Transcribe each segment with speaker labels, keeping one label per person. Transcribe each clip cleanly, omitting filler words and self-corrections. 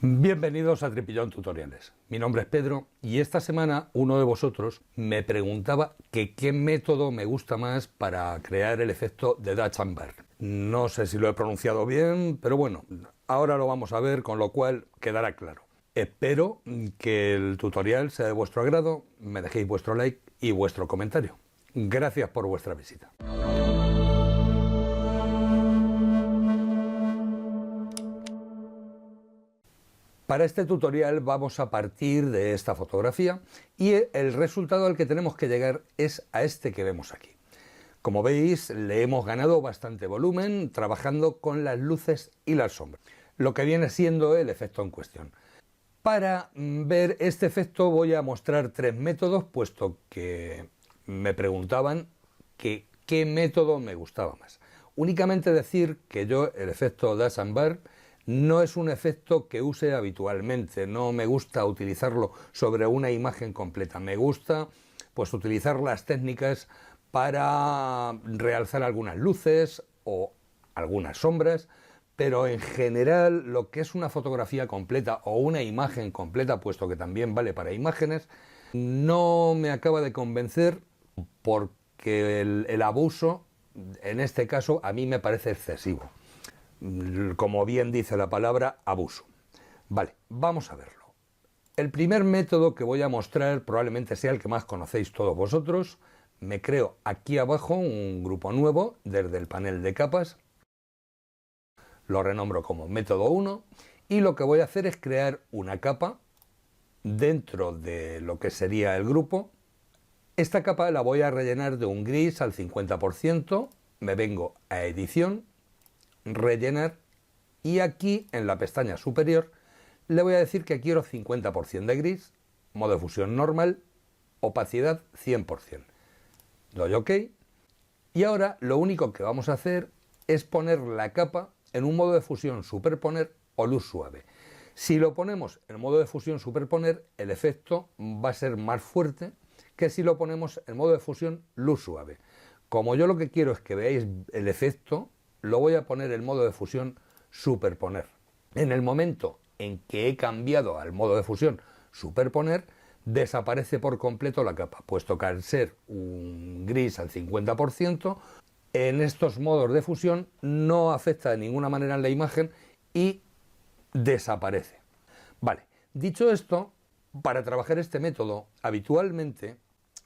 Speaker 1: Bienvenidos a Tripillón Tutoriales. Mi nombre es Pedro y esta semana uno de vosotros me preguntaba que qué método me gusta más para crear el efecto de Dutch and Burn. No sé si lo he pronunciado bien, pero bueno, ahora lo vamos a ver, con lo cual quedará claro. Espero que el tutorial sea de vuestro agrado, me dejéis vuestro like y vuestro comentario. Gracias por vuestra visita. Para este tutorial vamos a partir de esta fotografía y el resultado al que tenemos que llegar es a este que vemos aquí. Como veis, le hemos ganado bastante volumen trabajando con las luces y las sombras, lo que viene siendo el efecto en cuestión. Para ver este efecto voy a mostrar tres métodos, puesto que me preguntaban qué método me gustaba más. Únicamente decir que yo el efecto Dutch and Burn no es un efecto que use habitualmente, no me gusta utilizarlo sobre una imagen completa, me gusta pues utilizar las técnicas para realzar algunas luces o algunas sombras, pero en general lo que es una fotografía completa o una imagen completa, puesto que también vale para imágenes, no me acaba de convencer porque el abuso, en este caso, a mí me parece excesivo. Como bien dice la palabra, abuso. Vale, vamos a verlo. El primer método que voy a mostrar probablemente sea el que más conocéis todos vosotros. Me creo aquí abajo un grupo nuevo desde el panel de capas. Lo renombro como método 1 y lo que voy a hacer es crear una capa dentro de lo que sería el grupo. Esta capa la voy a rellenar de un gris al 50%. Me vengo a edición, rellenar, y aquí en la pestaña superior le voy a decir que quiero 50% de gris, modo de fusión normal, opacidad 100%. Doy OK y ahora lo único que vamos a hacer es poner la capa en un modo de fusión superponer o luz suave. Si lo ponemos en modo de fusión superponer, el efecto va a ser más fuerte que si lo ponemos en modo de fusión luz suave. Como yo lo que quiero es que veáis el efecto, lo voy a poner en modo de fusión superponer. En el momento en que he cambiado al modo de fusión superponer, desaparece por completo la capa, puesto que al ser un gris al 50%, en estos modos de fusión no afecta de ninguna manera en la imagen y desaparece. Vale, dicho esto, para trabajar este método, habitualmente,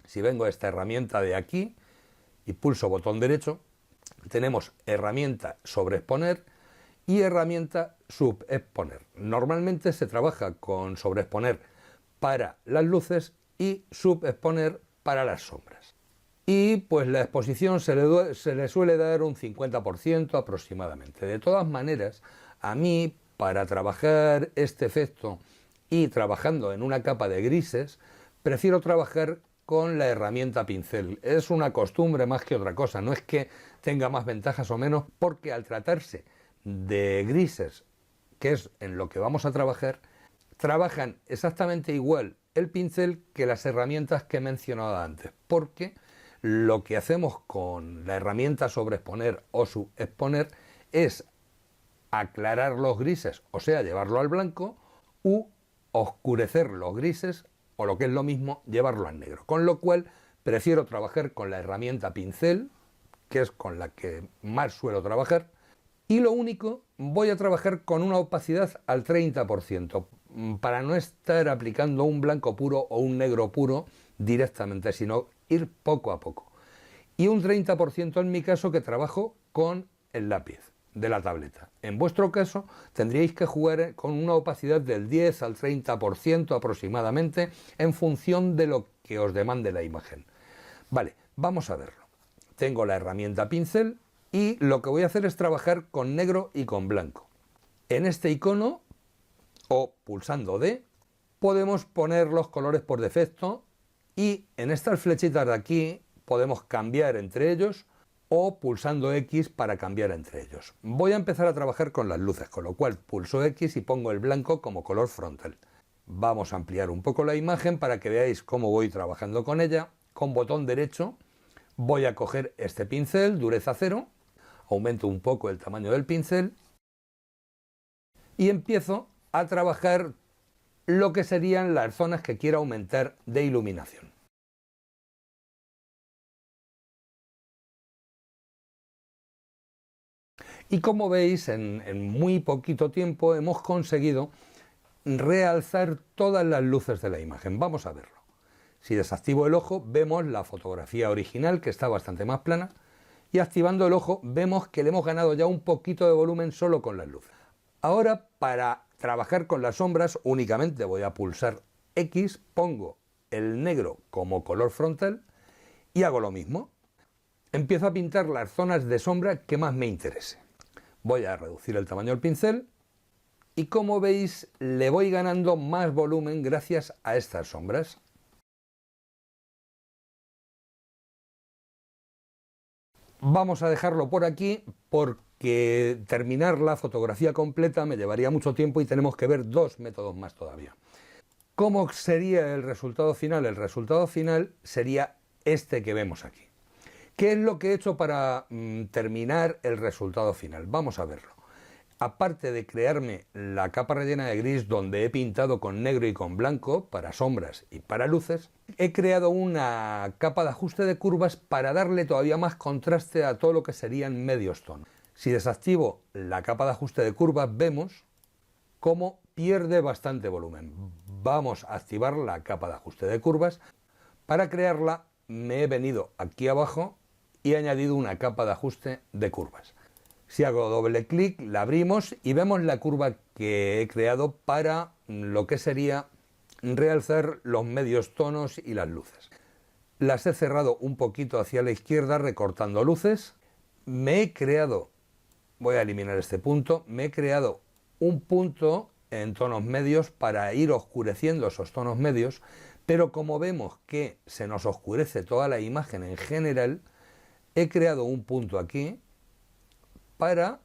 Speaker 1: si vengo a esta herramienta de aquí y pulso botón derecho, tenemos herramienta sobreexponer y herramienta subexponer. Normalmente se trabaja con sobreexponer para las luces y subexponer para las sombras. Y pues la exposición se le suele dar un 50% aproximadamente. De todas maneras, a mí, para trabajar este efecto y trabajando en una capa de grises, prefiero trabajar con la herramienta pincel. Es una costumbre más que otra cosa, no es que tenga más ventajas o menos, porque al tratarse de grises, que es en lo que vamos a trabajar, trabajan exactamente igual el pincel que las herramientas que he mencionado antes, porque lo que hacemos con la herramienta sobreexponer o subexponer es aclarar los grises, o sea, llevarlo al blanco, u oscurecer los grises, o lo que es lo mismo, llevarlo al negro. Con lo cual, prefiero trabajar con la herramienta pincel, que es con la que más suelo trabajar, y lo único, voy a trabajar con una opacidad al 30%, para no estar aplicando un blanco puro o un negro puro directamente, sino ir poco a poco. Y un 30% en mi caso que trabajo con el lápiz de la tableta. En vuestro caso tendríais que jugar con una opacidad del 10 al 30% aproximadamente en función de lo que os demande la imagen. Vale, vamos a verlo. Tengo la herramienta pincel y lo que voy a hacer es trabajar con negro y con blanco. En este icono o pulsando D podemos poner los colores por defecto y en estas flechitas de aquí podemos cambiar entre ellos o pulsando X para cambiar entre ellos. Voy a empezar a trabajar con las luces, con lo cual pulso X y pongo el blanco como color frontal. Vamos a ampliar un poco la imagen para que veáis cómo voy trabajando con ella. Con botón derecho voy a coger este pincel, dureza 0, aumento un poco el tamaño del pincel y empiezo a trabajar lo que serían las zonas que quiero aumentar de iluminación. Y como veis, en muy poquito tiempo hemos conseguido realzar todas las luces de la imagen. Vamos a verlo. Si desactivo el ojo, vemos la fotografía original, que está bastante más plana, y activando el ojo vemos que le hemos ganado ya un poquito de volumen solo con las luces. Ahora, para trabajar con las sombras, únicamente voy a pulsar X, pongo el negro como color frontal y hago lo mismo. Empiezo a pintar las zonas de sombra que más me interese. Voy a reducir el tamaño del pincel y, como veis, le voy ganando más volumen gracias a estas sombras. Vamos a dejarlo por aquí porque terminar la fotografía completa me llevaría mucho tiempo y tenemos que ver dos métodos más todavía. ¿Cómo sería el resultado final? El resultado final sería este que vemos aquí. ¿Qué es lo que he hecho para terminar el resultado final? Vamos a verlo. Aparte de crearme la capa rellena de gris, donde he pintado con negro y con blanco para sombras y para luces, he creado una capa de ajuste de curvas para darle todavía más contraste a todo lo que serían medios tonos. Si desactivo la capa de ajuste de curvas, vemos cómo pierde bastante volumen. Vamos a activar la capa de ajuste de curvas. Para crearla me he venido aquí abajo y he añadido una capa de ajuste de curvas. Si hago doble clic, la abrimos y vemos la curva que he creado para lo que sería realzar los medios tonos y las luces. Las he cerrado un poquito hacia la izquierda recortando luces. Me he creado, voy a eliminar este punto, me he creado un punto en tonos medios para ir oscureciendo esos tonos medios, pero como vemos que se nos oscurece toda la imagen en general, he creado un punto aquí para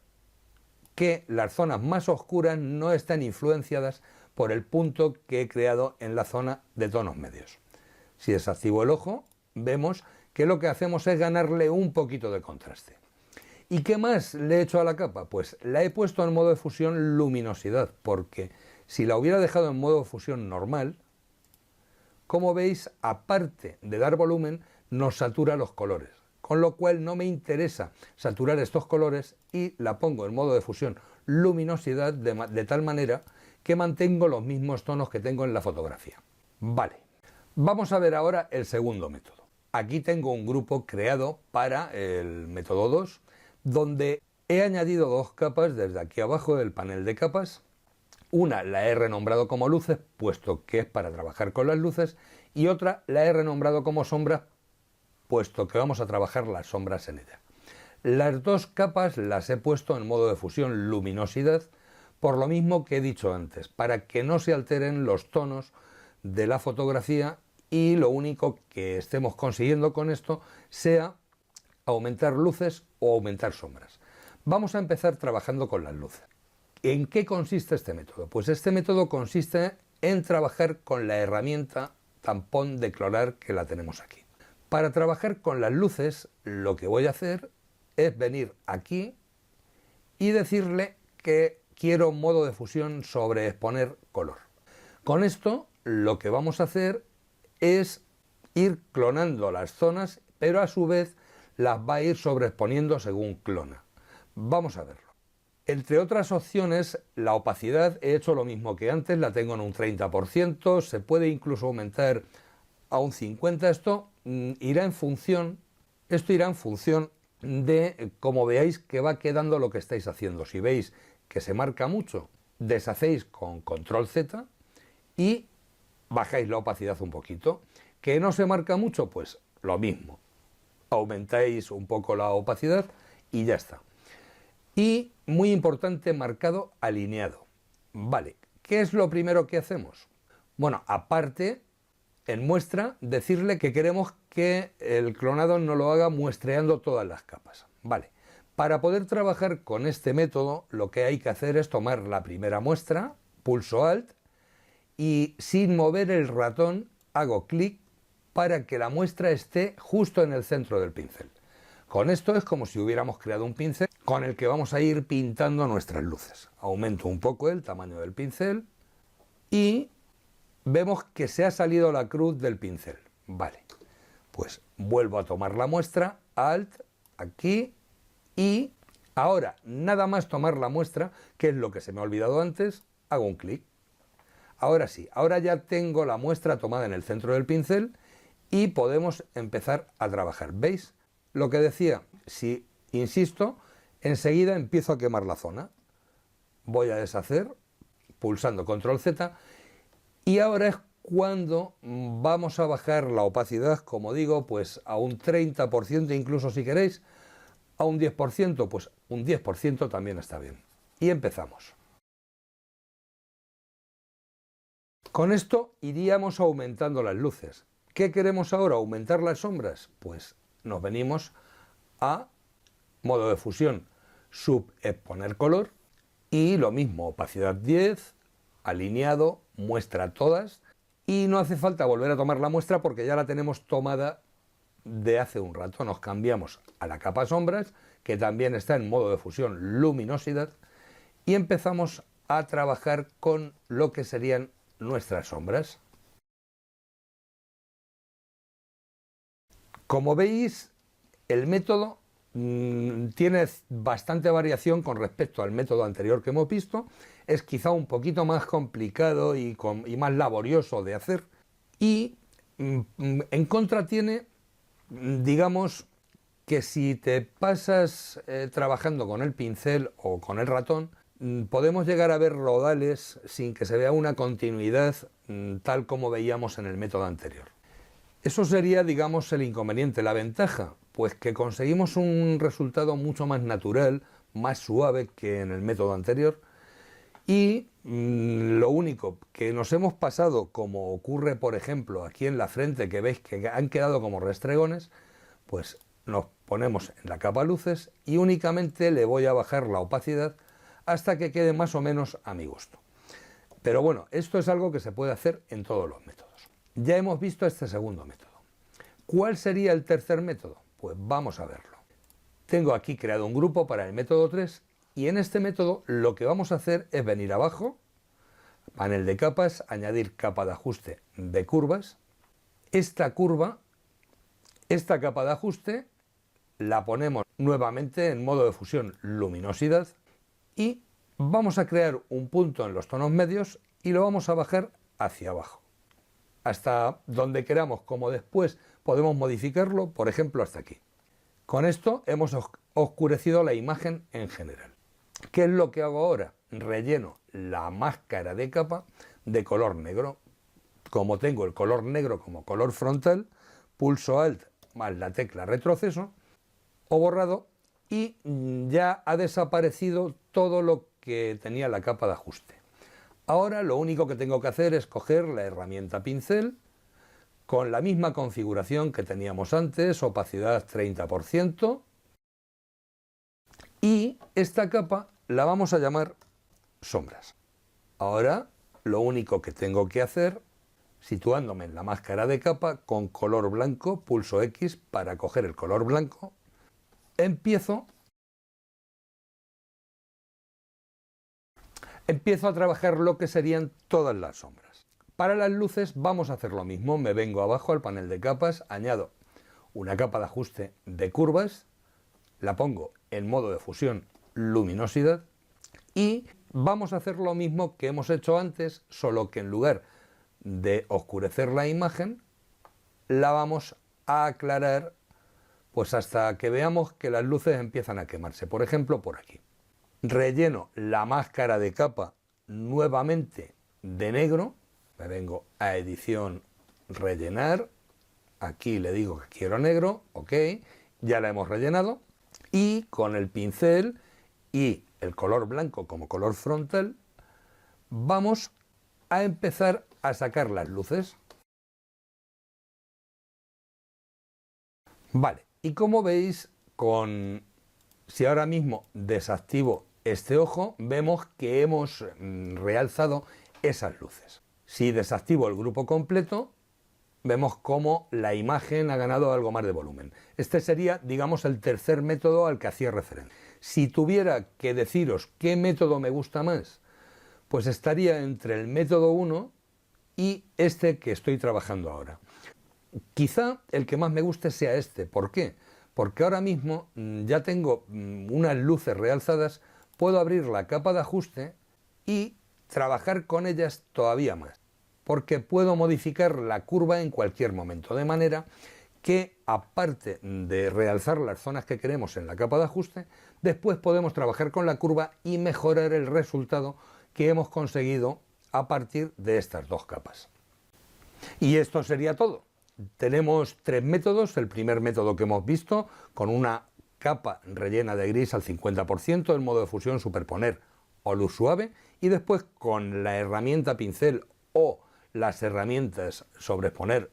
Speaker 1: que las zonas más oscuras no estén influenciadas por el punto que he creado en la zona de tonos medios. Si desactivo el ojo, vemos que lo que hacemos es ganarle un poquito de contraste. ¿Y qué más le he hecho a la capa? Pues la he puesto en modo de fusión luminosidad, porque si la hubiera dejado en modo de fusión normal, como veis, aparte de dar volumen, nos satura los colores. Con lo cual no me interesa saturar estos colores y la pongo en modo de fusión luminosidad de tal manera que mantengo los mismos tonos que tengo en la fotografía. Vale, vamos a ver ahora el segundo método. Aquí tengo un grupo creado para el método 2, donde he añadido dos capas desde aquí abajo del panel de capas. Una la he renombrado como luces, puesto que es para trabajar con las luces, y otra la he renombrado como sombras, puesto que vamos a trabajar las sombras en ella. Las dos capas las he puesto en modo de fusión luminosidad, por lo mismo que he dicho antes, para que no se alteren los tonos de la fotografía y lo único que estemos consiguiendo con esto sea aumentar luces o aumentar sombras. Vamos a empezar trabajando con las luces. ¿En qué consiste este método? Pues este método consiste en trabajar con la herramienta tampón de clonar que la tenemos aquí. Para trabajar con las luces, lo que voy a hacer es venir aquí y decirle que quiero modo de fusión sobre exponer color. Con esto, lo que vamos a hacer es ir clonando las zonas, pero a su vez las va a ir sobreexponiendo según clona. Vamos a verlo. Entre otras opciones, la opacidad he hecho lo mismo que antes, la tengo en un 30%, se puede incluso aumentar a un 50%. Esto irá en función de cómo veáis que va quedando lo que estáis haciendo. Si veis que se marca mucho, deshacéis con control Z y bajáis la opacidad un poquito. Que no se marca mucho, pues lo mismo. Aumentáis un poco la opacidad y ya está. Y muy importante, marcado alineado. Vale, ¿qué es lo primero que hacemos? Bueno, aparte, en muestra, decirle que queremos que el clonado no lo haga muestreando todas las capas. Vale, para poder trabajar con este método, lo que hay que hacer es tomar la primera muestra, pulso Alt, y sin mover el ratón hago clic para que la muestra esté justo en el centro del pincel. Con esto es como si hubiéramos creado un pincel con el que vamos a ir pintando nuestras luces. Aumento un poco el tamaño del pincel y vemos que se ha salido la cruz del pincel. Vale, pues vuelvo a tomar la muestra, Alt, aquí, y ahora nada más tomar la muestra, que es lo que se me ha olvidado antes, hago un clic. Ahora sí, ahora ya tengo la muestra tomada en el centro del pincel y podemos empezar a trabajar. ¿Veis? Lo que decía, si insisto, enseguida empiezo a quemar la zona. Voy a deshacer, pulsando Control Z, y ahora es cuando vamos a bajar la opacidad, como digo, pues a un 30%, incluso si queréis, a un 10%, pues un 10% también está bien. Y empezamos. Con esto iríamos aumentando las luces. ¿Qué queremos ahora? ¿Aumentar las sombras? Pues nos venimos a modo de fusión, subexponer color, y lo mismo, opacidad 10, alineado, muestra todas, y no hace falta volver a tomar la muestra porque ya la tenemos tomada de hace un rato. Nos cambiamos a la capa sombras, que también está en modo de fusión luminosidad, y empezamos a trabajar con lo que serían nuestras sombras. Como veis, el método tiene bastante variación con respecto al método anterior que hemos visto. Es quizá un poquito más complicado y más laborioso de hacer. Y en contra tiene, digamos, que si te pasas trabajando con el pincel o con el ratón, podemos llegar a ver rodales sin que se vea una continuidad tal como veíamos en el método anterior. Eso sería, digamos, el inconveniente. La ventaja, pues que conseguimos un resultado mucho más natural, más suave que en el método anterior. Y lo único que nos hemos pasado, como ocurre, por ejemplo, aquí en la frente, que veis que han quedado como restregones, pues nos ponemos en la capa luces y únicamente le voy a bajar la opacidad hasta que quede más o menos a mi gusto. Pero bueno, esto es algo que se puede hacer en todos los métodos. Ya hemos visto este segundo método. ¿Cuál sería el tercer método? Pues vamos a verlo. Tengo aquí creado un grupo para el método 3 y en este método lo que vamos a hacer es venir abajo, panel de capas, añadir capa de ajuste de curvas. Esta capa de ajuste la ponemos nuevamente en modo de fusión luminosidad y vamos a crear un punto en los tonos medios y lo vamos a bajar hacia abajo, hasta donde queramos, como después podemos modificarlo, por ejemplo hasta aquí. Con esto hemos oscurecido la imagen en general. ¿Qué es lo que hago ahora? Relleno la máscara de capa de color negro. Como tengo el color negro como color frontal, pulso Alt más la tecla retroceso o borrado y ya ha desaparecido todo lo que tenía la capa de ajuste. Ahora lo único que tengo que hacer es coger la herramienta pincel con la misma configuración que teníamos antes, opacidad 30%, y esta capa la vamos a llamar sombras. Ahora lo único que tengo que hacer, situándome en la máscara de capa con color blanco, pulso X para coger el color blanco, empiezo a trabajar lo que serían todas las sombras. Para las luces vamos a hacer lo mismo. Me vengo abajo al panel de capas, añado una capa de ajuste de curvas, la pongo en modo de fusión luminosidad y vamos a hacer lo mismo que hemos hecho antes, solo que en lugar de oscurecer la imagen, la vamos a aclarar pues hasta que veamos que las luces empiezan a quemarse. Por ejemplo, por aquí. Relleno la máscara de capa nuevamente de negro, me vengo a edición, rellenar, aquí le digo que quiero negro, ok, ya la hemos rellenado, y con el pincel y el color blanco como color frontal vamos a empezar a sacar las luces. Vale, y como veis, si ahora mismo desactivo este ojo, vemos que hemos realzado esas luces. Si desactivo el grupo completo, vemos cómo la imagen ha ganado algo más de volumen. Este sería, digamos, el tercer método al que hacía referencia. Si tuviera que deciros qué método me gusta más, pues estaría entre el método 1 y este que estoy trabajando ahora. Quizá el que más me guste sea este. ¿Por qué? Porque ahora mismo ya tengo unas luces realzadas, puedo abrir la capa de ajuste y trabajar con ellas todavía más, porque puedo modificar la curva en cualquier momento, de manera que, aparte de realzar las zonas que queremos en la capa de ajuste, después podemos trabajar con la curva y mejorar el resultado que hemos conseguido a partir de estas dos capas. Y esto sería todo. Tenemos tres métodos. El primer método que hemos visto, con una capa rellena de gris al 50%, el modo de fusión superponer o luz suave, y después con la herramienta pincel o las herramientas sobreexponer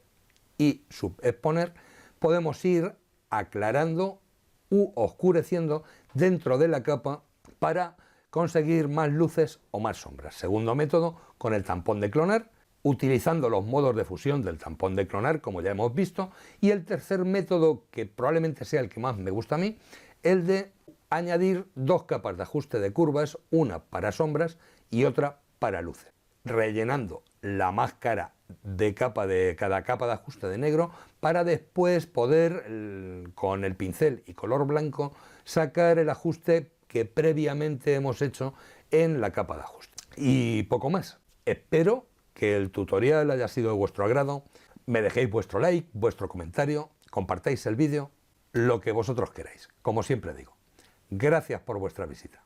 Speaker 1: y subexponer, podemos ir aclarando u oscureciendo dentro de la capa para conseguir más luces o más sombras. Segundo método, con el tampón de clonar, utilizando los modos de fusión del tampón de clonar, como ya hemos visto. Y el tercer método, que probablemente sea el que más me gusta a mí, el de añadir dos capas de ajuste de curvas, una para sombras y otra para luces, rellenando la máscara de cada capa de ajuste de negro, para después poder, con el pincel y color blanco, sacar el ajuste que previamente hemos hecho en la capa de ajuste. Y poco más. Espero que el tutorial haya sido de vuestro agrado. Me dejéis vuestro like, vuestro comentario, compartáis el vídeo, lo que vosotros queráis. Como siempre digo, gracias por vuestra visita.